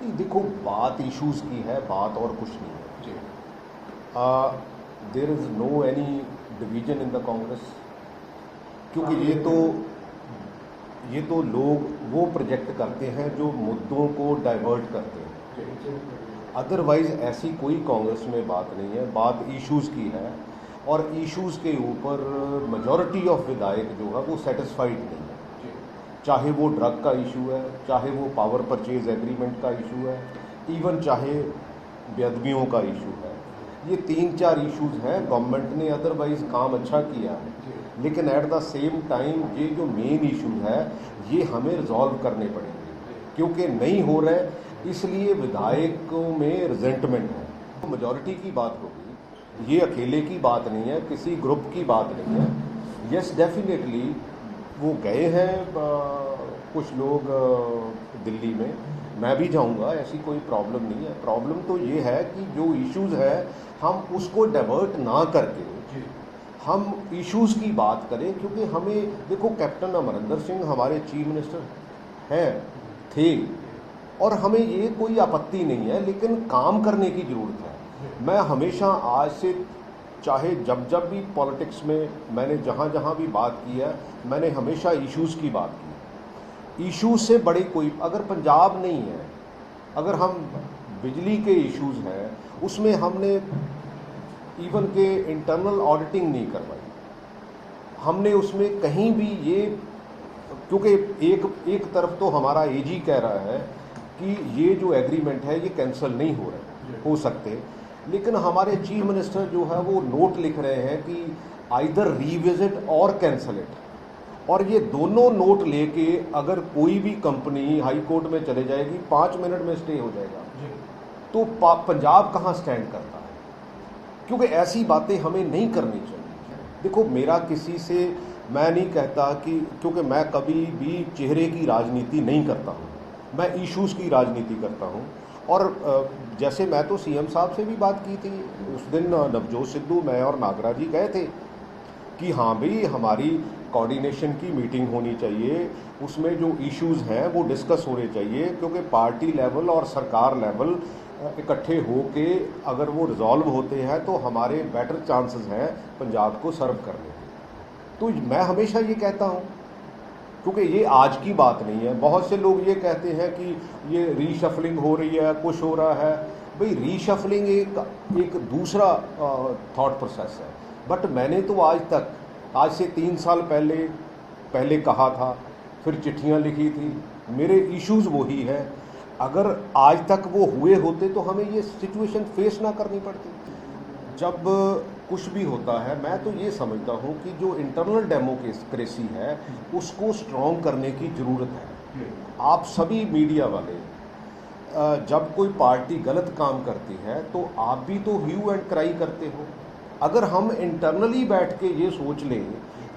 नहीं, देखो बात इश्यूज़ की है, बात और कुछ नहीं है जी। There is no any division in the Congress, क्योंकि ये तो लोग वो प्रोजेक्ट करते हैं जो मुद्दों को डाइवर्ट करते हैं। अदरवाइज ऐसी कोई कांग्रेस में बात नहीं है, बात इश्यूज़ की है, और इश्यूज़ के ऊपर मेजॉरिटी ऑफ विधायक जो है वो सेटिस्फाइड नहीं है। चाहे वो ड्रग का इशू है, चाहे वो पावर परचेज एग्रीमेंट का इशू है, इवन चाहे बेअदबियों का इशू है। ये 3-4 इश्यूज़ हैं। गवर्नमेंट ने अदरवाइज़ काम अच्छा किया है, लेकिन एट द सेम टाइम ये जो मेन इशू है ये हमें रिजॉल्व करने पड़ेंगे, क्योंकि नहीं हो रहे, इसलिए विधायकों में रिजेंटमेंट है। तो मेजॉरिटी की बात होगी, ये अकेले की बात नहीं है, किसी ग्रुप की बात नहीं है। यस डेफिनेटली वो गए हैं कुछ लोग दिल्ली में, मैं भी जाऊंगा, ऐसी कोई प्रॉब्लम नहीं है। प्रॉब्लम तो ये है कि जो इश्यूज़ है हम उसको डाइवर्ट ना करके हम इश्यूज़ की बात करें, क्योंकि हमें देखो कैप्टन अमरिंदर सिंह हमारे चीफ मिनिस्टर हैं थे, और हमें ये कोई आपत्ति नहीं है, लेकिन काम करने की ज़रूरत है। मैं हमेशा आज से, चाहे जब भी पॉलिटिक्स में मैंने जहाँ जहाँ भी बात की है, मैंने हमेशा इश्यूज़ की बात की। इश्यूज़ से बड़े कोई, अगर पंजाब नहीं है, अगर हम बिजली के इश्यूज़ हैं, उसमें हमने इवन के इंटरनल ऑडिटिंग नहीं करवाई, हमने उसमें कहीं भी ये, क्योंकि एक तरफ तो हमारा एजी कह रहा है कि ये जो एग्रीमेंट है ये कैंसिल नहीं हो सकते, लेकिन हमारे चीफ मिनिस्टर जो है वो नोट लिख रहे हैं कि आइदर रीविजिट और कैंसिल इट, और ये दोनों नोट लेके अगर कोई भी कंपनी हाई कोर्ट में चले जाएगी 5 मिनट में स्टे हो जाएगा, तो पंजाब कहाँ स्टैंड करता है? क्योंकि ऐसी बातें हमें नहीं करनी चाहिए। देखो मेरा किसी से, मैं नहीं कहता कि, क्योंकि मैं कभी भी चेहरे की राजनीति नहीं करता हूँ, मैं इश्यूज़ की राजनीति करता हूँ। और जैसे मैं तो सीएम साहब से भी बात की थी उस दिन, नवजोत सिद्धू, मैं और नागरा जी गए थे कि हाँ भाई हमारी कोऑर्डिनेशन की मीटिंग होनी चाहिए, उसमें जो इश्यूज़ हैं वो डिस्कस होने चाहिए, क्योंकि पार्टी लेवल और सरकार लेवल इकट्ठे होके अगर वो रिजॉल्व होते हैं तो हमारे बेटर चांसेस हैं पंजाब को सर्व करने के। तो मैं हमेशा ये कहता हूँ, क्योंकि ये आज की बात नहीं है। बहुत से लोग ये कहते हैं कि ये रीशफलिंग हो रही है, कुछ हो रहा है। भाई रीशफलिंग एक दूसरा थॉट प्रोसेस है, बट मैंने तो आज से 3 साल पहले कहा था, फिर चिट्ठियाँ लिखी थी, मेरे इश्यूज़ वही है। अगर आज तक वो हुए होते तो हमें ये सिचुएशन फेस ना करनी पड़ती। जब कुछ भी होता है, मैं तो ये समझता हूँ कि जो इंटरनल डेमोक्रेसी है उसको स्ट्रॉन्ग करने की ज़रूरत है। आप सभी मीडिया वाले, जब कोई पार्टी गलत काम करती है तो आप भी तो ह्यू एंड क्राई करते हो। अगर हम इंटरनली बैठ के ये सोच लें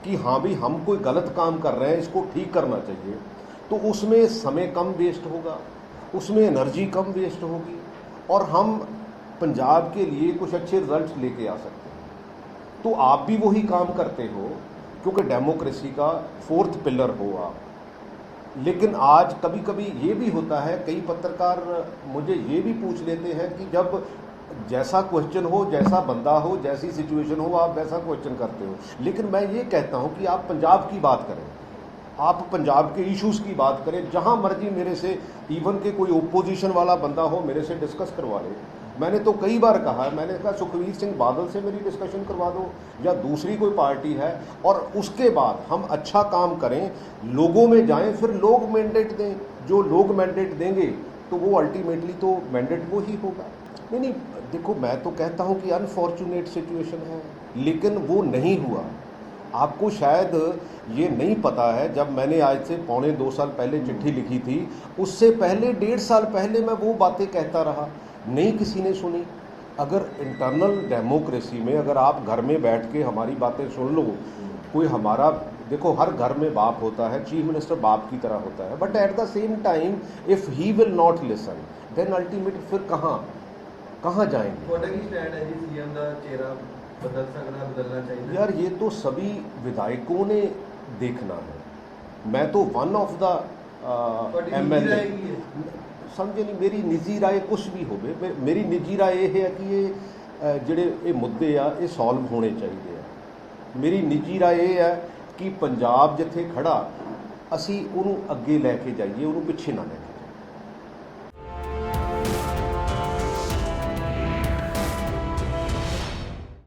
कि हाँ भी हम कोई गलत काम कर रहे हैं, इसको ठीक करना चाहिए, तो उसमें समय कम वेस्ट होगा, उसमें एनर्जी कम वेस्ट होगी, और हम पंजाब के लिए कुछ अच्छे रिजल्ट्स लेके आ सकते हैं। तो आप भी वही काम करते हो, क्योंकि डेमोक्रेसी का 4th पिलर हो आप। लेकिन आज कभी कभी ये भी होता है, कई पत्रकार मुझे ये भी पूछ लेते हैं कि जब जैसा क्वेश्चन हो, जैसा बंदा हो, जैसी सिचुएशन हो, आप वैसा क्वेश्चन करते हो। लेकिन मैं ये कहता हूँ कि आप पंजाब की बात करें, आप पंजाब के इश्यूज़ की बात करें, जहाँ मर्जी मेरे से, इवन के कोई ओपोजिशन वाला बंदा हो मेरे से डिस्कस करवा ले। मैंने तो कई बार कहा है, मैंने कहा सुखबीर सिंह बादल से मेरी डिस्कशन करवा दो, या दूसरी कोई पार्टी है, और उसके बाद हम अच्छा काम करें, लोगों में जाएं, फिर लोग मैंडेट दें। जो लोग मैंडेट देंगे तो वो अल्टीमेटली तो मैंडेट वो ही होगा। नहीं, देखो मैं तो कहता हूँ कि अनफॉर्चुनेट सिचुएशन है, लेकिन वो नहीं हुआ। आपको शायद ये नहीं पता है, जब मैंने आज से 1.25 साल पहले चिट्ठी लिखी थी, उससे पहले 1.5 साल पहले मैं वो बातें कहता रहा, नहीं किसी ने सुनी। अगर इंटरनल डेमोक्रेसी में अगर आप घर में बैठ के हमारी बातें सुन लो, कोई हमारा, देखो हर घर में बाप होता है, चीफ मिनिस्टर बाप की तरह होता है, but at the same time if he will not listen, then ultimate फिर कहाँ जाएंगे? बदलना चाहिए यार ये तो सभी विधायकों ने देखना है। मैं तो वन ऑफ द MLA, ਸਮਝੇ ਨਹੀਂ, ਮੇਰੀ ਨਿੱਜੀ ਰਾਏ ਕੁਛ ਵੀ ਹੋਵੇ, ਮੇਰੀ ਨਿੱਜੀ ਰਾਏ ਇਹ ਹੈ ਕਿ ਜਿਹੜੇ ਇਹ ਮੁੱਦੇ ਆ ਇਹ ਸੋਲਵ ਹੋਣੇ ਚਾਹੀਦੇ ਆ। ਮੇਰੀ ਨਿੱਜੀ ਰਾਏ ਇਹ ਹੈ ਕਿ ਪੰਜਾਬ ਜਿੱਥੇ ਖੜਾ ਅਸੀਂ ਉਹਨੂੰ ਅੱਗੇ ਲੈ ਕੇ ਜਾਈਏ, ਉਹਨੂੰ ਪਿੱਛੇ ਨਾ ਲੈ ਕੇ